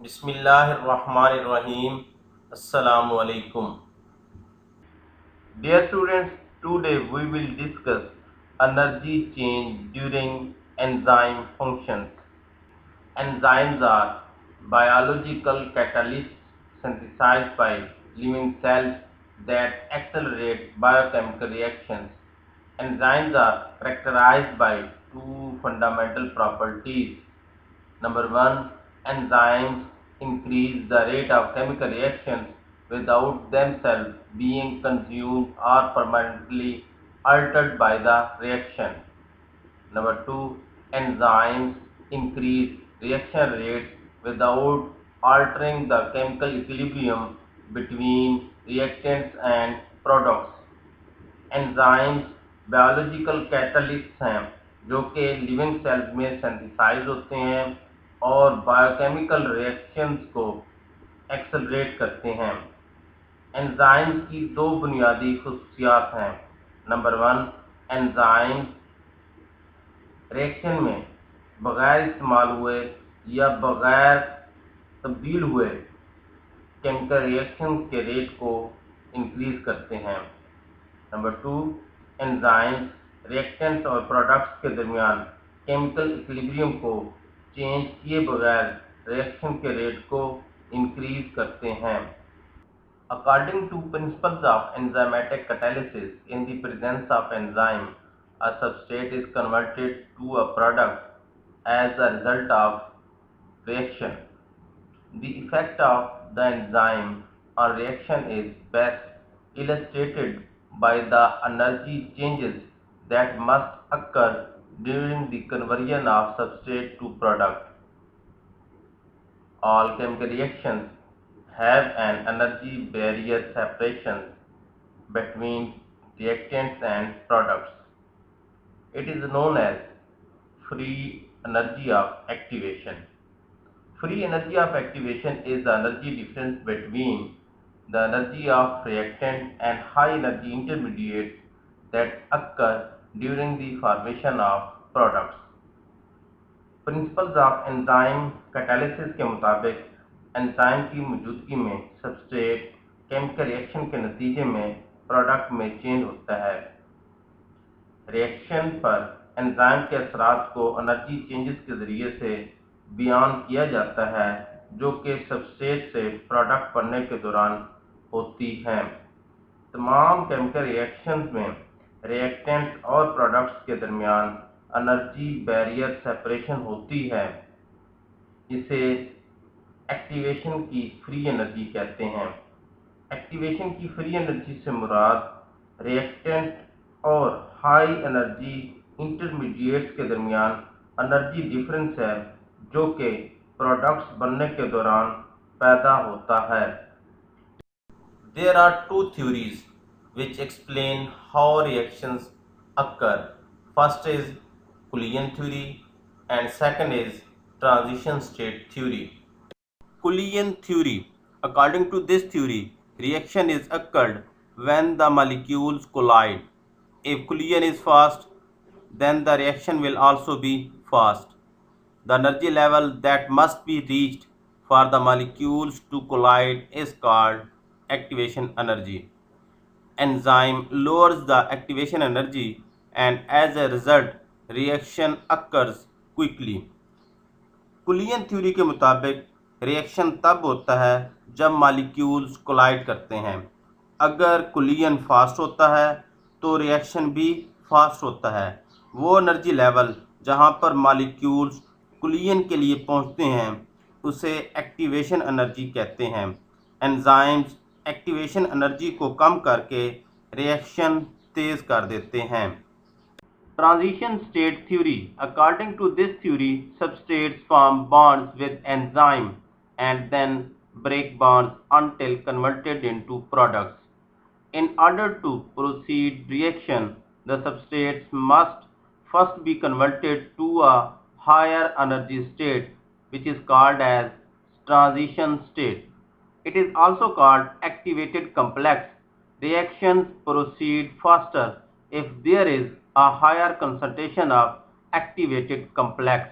Bismillahirrahmanirrahim. Assalamu alaikum. Dear students, today we will discuss energy change during enzyme functions. Enzymes are biological catalysts synthesized by living cells that accelerate biochemical reactions. Enzymes are characterized by two fundamental properties. Number one, enzymes increase the rate of chemical reactions without themselves being consumed or permanently altered by the reaction. Number two, enzymes increase reaction rates without altering the chemical equilibrium between reactants and products. Enzymes biological catalysts हैं जो कि living cells में synthesise होते हैं और biochemical reactions को accelerate करते हैं। एंजाइम्स की दो बुनियादी खसूसियात हैं। नंबर वन, एंजाइम्स रिएक्शन में बगैर इस्तेमाल हुए या बगैर तब्दील हुए केमिकल रिएक्शंस के रेट को इंक्रीज करते हैं। नंबर टू, एंजाइम्स रिएक्टेंट्स और प्रोडक्ट्स के दरमियान केमिकल इक्विलिब्रियम को चेंज किए बगैर रिएक्शन के रेट को इंक्रीज करते हैं। According to principles of enzymatic catalysis, in the presence of enzyme, a substrate is converted to a product as a result of reaction. The effect of the enzyme on reaction is best illustrated by the energy changes that must occur during the conversion of substrate to product. All chemical reactions have an energy barrier separation between reactants and products. It is known as free energy of activation. Free energy of activation is the energy difference between the energy of reactant and high energy intermediates that occur during the formation of products. Principles of enzyme catalysis के मुताबिक enzyme की मौजूदगी में substrate chemical reaction के नतीजे में product में change होता है। रिएक्शन पर एंजाइम के असरात को एनर्जी चेंजेस के ज़रिए से बयान किया जाता है जो कि सबस्ट्रेट से प्रोडक्ट बनने के दौरान होती हैं। तमाम केमिकल रिएक्शंस में रिएक्टेंट्स और प्रोडक्ट्स के दरमियान एनर्जी बैरियर सेपरेशन होती है। इसे एक्टिवेशन की फ्री एनर्जी कहते हैं। एक्टिवेशन की फ्री एनर्जी से मुराद रिएक्टेंट और हाई एनर्जी इंटरमीडिएट्स के दरमियान एनर्जी डिफरेंस है जो कि प्रोडक्ट्स बनने के दौरान पैदा होता है। There are two theories which explain how reactions occur. First is Cullinan theory and second is transition state theory. Cullinan theory. According to this theory, reaction is occurred when the molecules collide. If Cullinan is fast, then the reaction will also be fast. The energy level that must be reached for the molecules to collide is called activation energy. Enzyme lowers the activation energy and as a result reaction occurs quickly. कुलियन theory के मुताबिक reaction तब होता है जब molecules collide करते हैं। अगर कुलियन fast होता है तो रिएक्शन भी फास्ट होता है। वो एनर्जी लेवल जहां पर मॉलिक्यूल्स कुलियन के लिए पहुंचते हैं उसे एक्टिवेशन एनर्जी कहते हैं। एंजाइम्स एक्टिवेशन एनर्जी को कम करके रिएक्शन तेज़ कर देते हैं। Transition state theory. According to this theory, substrates form bonds with enzyme and then break bonds until converted into products. In order to proceed reaction, the substrates must first be converted to a higher energy state which is called as transition state. It is also called activated complex. Reactions proceed faster if there is a higher concentration of activated complex.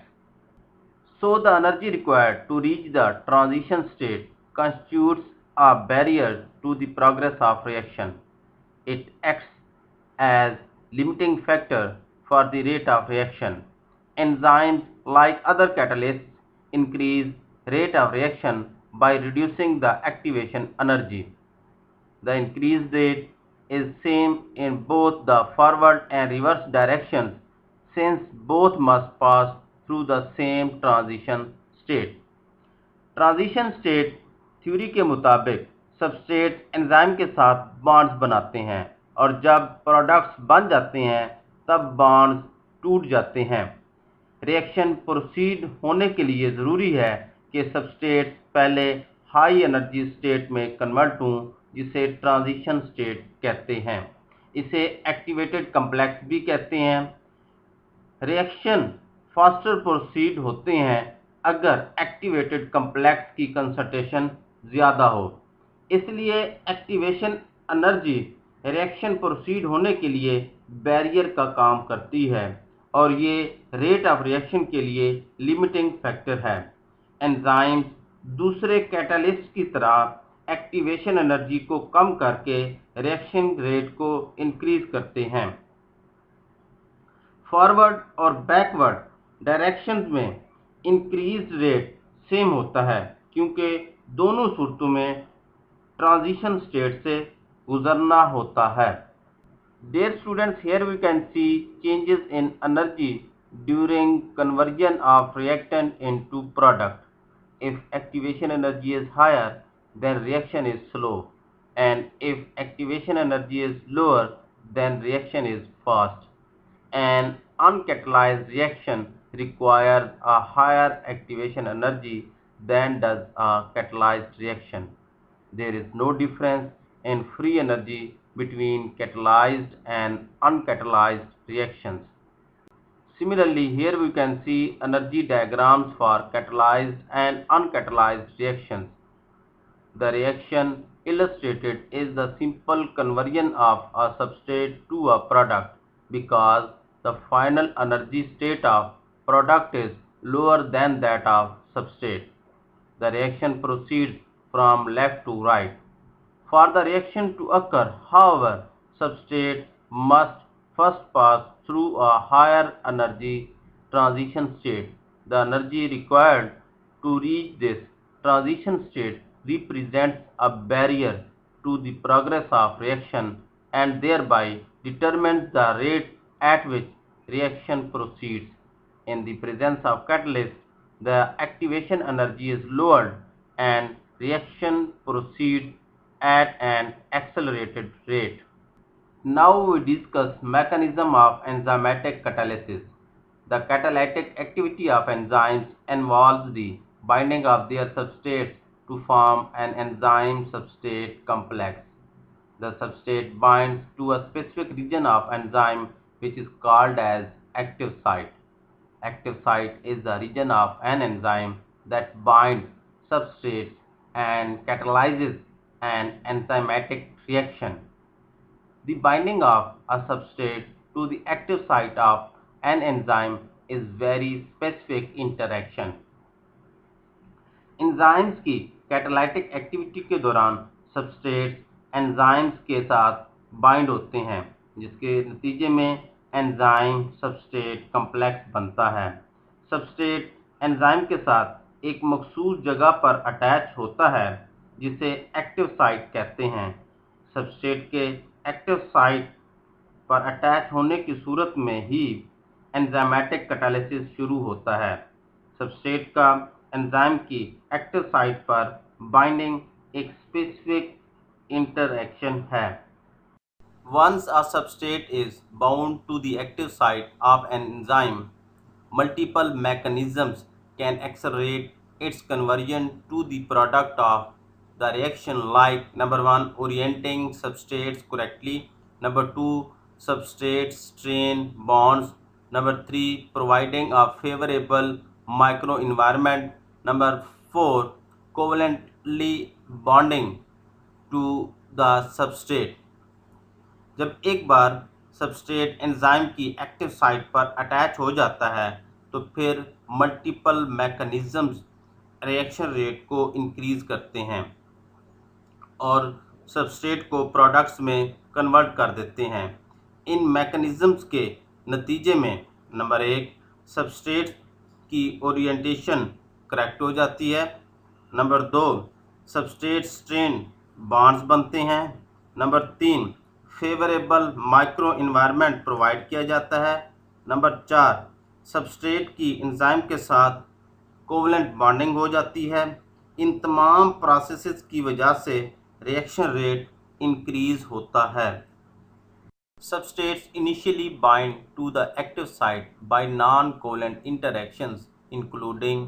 So the energy required to reach the transition state constitutes a barrier to the progress of reaction. It acts as limiting factor for the rate of reaction. Enzymes, like other catalysts, increase rate of reaction by reducing the activation energy. The increased rate is same in both the forward and reverse directions since both must pass through the same transition state. Transition state theory के मुताबिक substrate enzyme के साथ bonds बनाते हैं और जब products बन जाते हैं तब बॉन्ड्स टूट जाते हैं। रिएक्शन प्रोसीड होने के लिए ज़रूरी है कि सबस्ट्रेट्स पहले हाई एनर्जी स्टेट में कन्वर्ट हों, जिसे ट्रांजिशन स्टेट कहते हैं। इसे एक्टिवेटेड कम्प्लेक्स भी कहते हैं। रिएक्शन फास्टर प्रोसीड होते हैं अगर एक्टिवेटेड कम्प्लेक्स की कंसंट्रेशन ज़्यादा हो। इसलिए एक्टिवेशन एनर्जी रिएक्शन प्रोसीड होने के लिए बैरियर का काम करती है और ये रेट ऑफ रिएक्शन के लिए लिमिटिंग फैक्टर है। एंजाइम्स दूसरे कैटालिस्ट की तरह एक्टिवेशन एनर्जी को कम करके रिएक्शन रेट को इंक्रीज करते हैं। फॉरवर्ड और बैकवर्ड डायरेक्शंस में इंक्रीज रेट सेम होता है क्योंकि दोनों सूरतों में ट्रांजिशन स्टेट से गुजरना होता है। Dear students, here we can see changes in energy during conversion of reactant into product. If activation energy is higher, then reaction is slow, and if activation energy is lower, then reaction is fast. An uncatalyzed reaction requires a higher activation energy than does a catalyzed reaction. There is no difference in free energy between catalyzed and uncatalyzed reactions. Similarly, here we can see energy diagrams for catalyzed and uncatalyzed reactions. The reaction illustrated is the simple conversion of a substrate to a product because the final energy state of product is lower than that of substrate. The reaction proceeds from left to right. For the reaction to occur, however, substrate must first pass through a higher energy transition state. The energy required to reach this transition state represents a barrier to the progress of reaction and thereby determines the rate at which reaction proceeds. In the presence of catalyst, the activation energy is lowered and reaction proceeds at an accelerated rate. Now we discuss mechanism of enzymatic catalysis. The catalytic activity of enzymes involves the binding of their substrates to form an enzyme-substrate complex. The substrate binds to a specific region of enzyme which is called as active site. Active site is the region of an enzyme that binds substrates and catalyzes an enzymatic reaction. The binding of a substrate to the active site of an enzyme is very specific interaction. Enzymes की catalytic activity के दौरान substrate enzymes के साथ bind होते हैं, जिसके नतीजे में एंजाइम सबस्ट्रेट कम्प्लेक्स बनता है। सबस्ट्रेट एंजाइम के साथ एक मखसूस जगह पर अटैच होता है जिसे एक्टिव साइट कहते हैं। सबस्ट्रेट के एक्टिव साइट पर अटैच होने की सूरत में ही एंजाइमेटिक कैटालिसिस शुरू होता है। सबस्ट्रेट का एंजाइम की एक्टिव साइट पर बाइंडिंग एक स्पेसिफिक इंटरैक्शन है। Once a substrate is bound to the active site of an enzyme, multiple mechanisms can accelerate its conversion to the product of the reaction, like number 1, orienting substrates correctly, number 2, substrate strain bonds, number 3, providing a favorable microenvironment, number 4, covalently bonding to the substrate. जब एक बार substrate enzyme की active site पर attach हो जाता है तो फिर multiple mechanisms reaction rate को इंक्रीज़ करते हैं और सबस्ट्रेट को प्रोडक्ट्स में कन्वर्ट कर देते हैं। इन मैकेनिज़म्स के नतीजे में नंबर 1, सबस्ट्रेट की ओरिएंटेशन करेक्ट हो जाती है। नंबर 2, सबस्ट्रेट स्ट्रेन बॉन्ड्स बनते हैं। Number 3, favourable micro environment provide किया जाता है। नंबर 4, सबस्ट्रेट की एंजाइम के साथ कोवलेंट बॉन्डिंग हो जाती है। इन तमाम प्रोसेसेस की वजह से रिएक्शन रेट इंक्रीज होता है। Substrates initially bind to the active site by non-covalent interactions including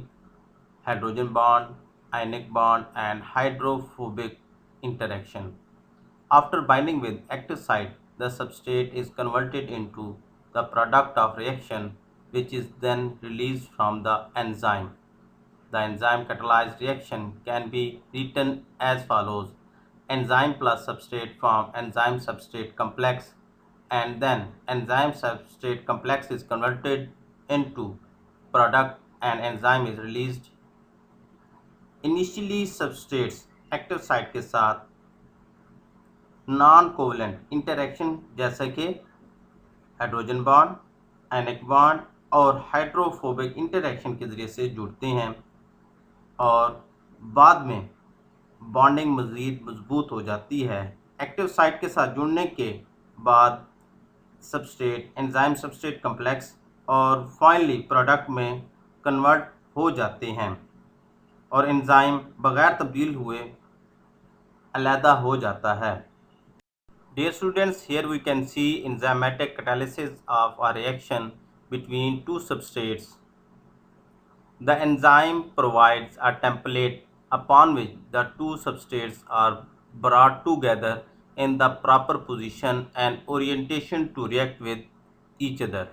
hydrogen bond, ionic bond and hydrophobic interaction. After binding with active site, the substrate is converted into the product of reaction which is then released from the enzyme. The enzyme catalyzed reaction can be written as follows: enzyme plus substrate form enzyme substrate complex, and then enzyme substrate complex is converted into product and enzyme is released. Initially substrates active site के साथ non covalent interaction जैसे कि hydrogen bond, ionic bond और hydrophobic interaction के ज़रिए से जुड़ते हैं और बाद में बॉन्डिंग मज़ीद मजबूत हो जाती है। एक्टिव साइट के साथ जुड़ने के बाद सबस्ट्रेट एंजाइम सबस्ट्रेट कम्प्लेक्स और फाइनली प्रोडक्ट में कन्वर्ट हो जाते हैं और एंजाइम बगैर तब्दील हुए अलहदा हो जाता है। Dear students, here we can see enzymatic catalysis of a reaction between two substrates. The enzyme provides a template upon which the two substrates are brought together in the proper position and orientation to react with each other.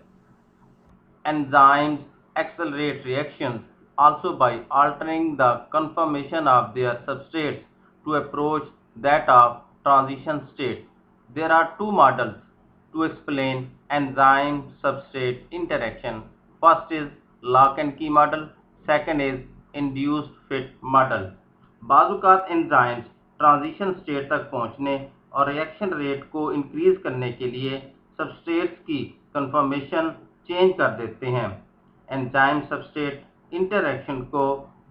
Enzymes accelerate reactions also by altering the conformation of their substrates to approach that of transition state. There are two models to explain enzyme-substrate interaction. First is lock and key model, second is induced fit model. बाज़ enzymes transition state तक पहुंचने और reaction rate को increase करने के लिए substrates की conformation change कर देते हैं। एंजाइम सबस्ट्रेट इंटरेक्शन को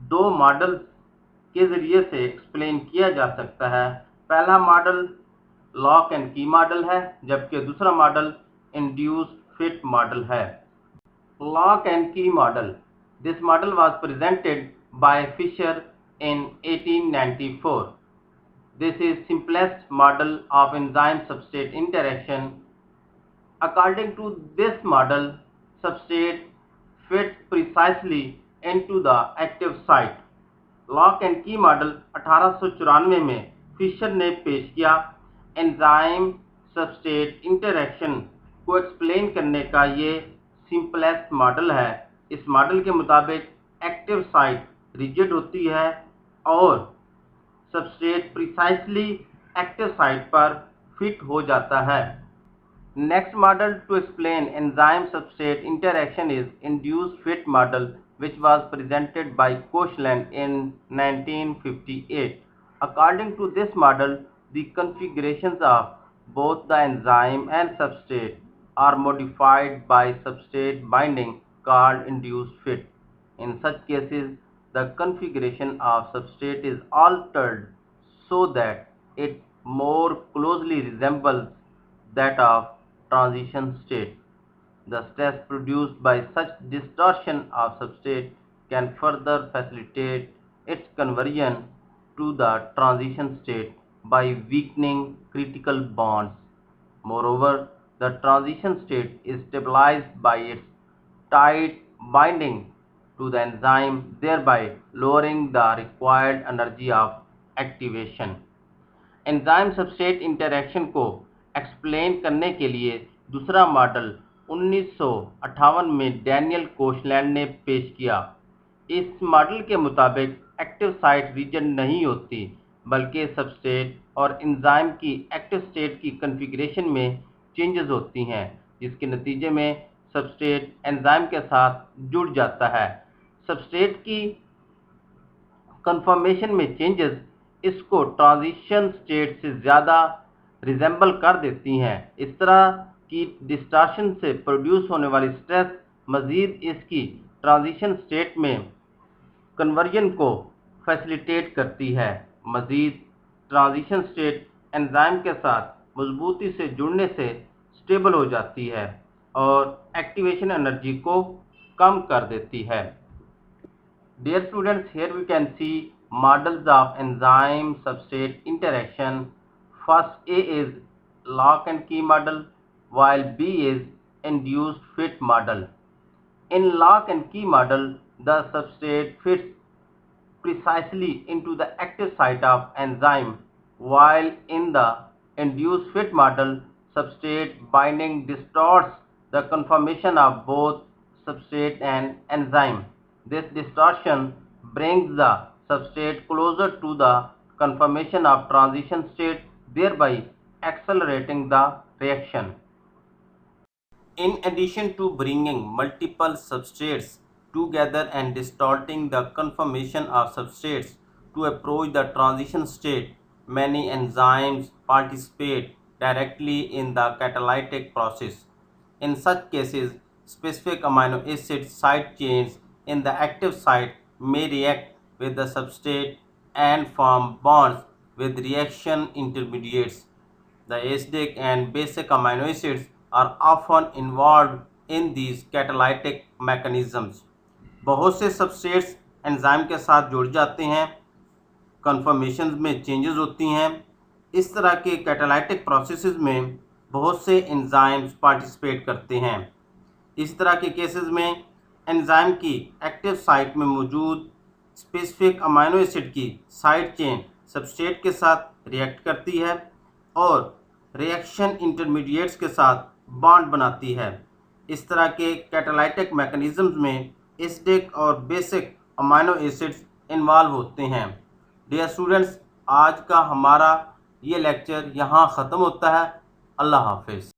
दो मॉडल्स के ज़रिए से एक्सप्लेन किया जा सकता है। पहला model lock and key model है, जबकि दूसरा मॉडल इंड्यूस्ड फिट मॉडल है। Lock and key model, this model was presented by Fisher in 1894. This is simplest model of enzyme substrate interaction. According to this model, substrate fits precisely into the active site. Lock and key model 1894 में Fisher ने पेश किया। Enzyme substrate interaction को explain करने का ये simplest model है। इस मॉडल के मुताबिक एक्टिव साइट रिजिड होती है और सबस्ट्रेट प्रिसाइसली एक्टिव साइट पर फिट हो जाता है। Next model to explain enzyme substrate interaction is induced fit model which was presented by Koshland in 1958. According to this model, the configurations of both the enzyme and substrate are modified by substrate binding called induced fit. In such cases, the configuration of substrate is altered so that it more closely resembles that of transition state. The stress produced by such distortion of substrate can further facilitate its conversion to the transition state by weakening critical bonds. Moreover, the transition state is stabilized by its tight binding to the enzyme, thereby lowering the required energy of activation. Enzyme substrate interaction को explain करने के लिए दूसरा model 1958 में Daniel Koshland ने पेश किया। इस मॉडल के मुताबिक एक्टिव साइट रीजन नहीं होती, बल्कि सबस्ट्रेट और एंजाइम की एक्टिव स्टेट की कॉन्फ़िगरेशन में चेंजेस होती हैं, जिसके नतीजे में सबस्ट्रेट एंजाइम के साथ जुड़ जाता है। सबस्ट्रेट की कन्फर्मेशन में चेंजेस इसको ट्रांजिशन स्टेट से ज़्यादा रिजेंबल कर देती हैं। इस तरह की डिस्टॉर्शन से प्रोड्यूस होने वाली स्ट्रेस मज़ीद इसकी ट्रांजिशन स्टेट में कन्वर्जन को फैसिलिटेट करती है। मज़ीद ट्रांजिशन स्टेट एंजाइम के साथ मजबूती से जुड़ने से स्टेबल हो जाती है और एक्टिवेशन एनर्जी को कम कर देती है। Dear students, here we can see models of enzyme substrate interaction. First A is lock and key model, while B is induced fit model. In lock and key model, the substrate fits precisely into the active site of enzyme, while in the induced fit model, substrate binding distorts the conformation of both substrate and enzyme. This distortion brings the substrate closer to the conformation of transition state, thereby accelerating the reaction. In addition to bringing multiple substrates together and distorting the conformation of substrates to approach the transition state, many enzymes participate directly in the catalytic process. In such cases, specific amino acid side chains in the active site may react with the substrate and form bonds with reaction intermediates. The acidic and basic amino acids are often involved in these catalytic mechanisms. बहुत से substrates enzyme के साथ जुड़ जाते हैं, conformation में changes होती हैं। इस तरह के कैटालाइटिक प्रोसेसेस में बहुत से एंजाइम्स पार्टिसिपेट करते हैं। इस तरह के केसेस में एंजाइम की एक्टिव साइट में मौजूद स्पेसिफिक अमीनो एसिड की साइड चेन सबस्ट्रेट के साथ रिएक्ट करती है और रिएक्शन इंटरमीडिएट्स के साथ बॉन्ड बनाती है। इस तरह के कैटालाइटिक मैकेनिज्म्स में एसिडिक और बेसिक अमीनो एसिड्स इन्वॉल्व होते हैं। डियर स्टूडेंट्स, आज का हमारा ये लेक्चर यहाँ ख़त्म होता है। अल्लाह हाफिज़।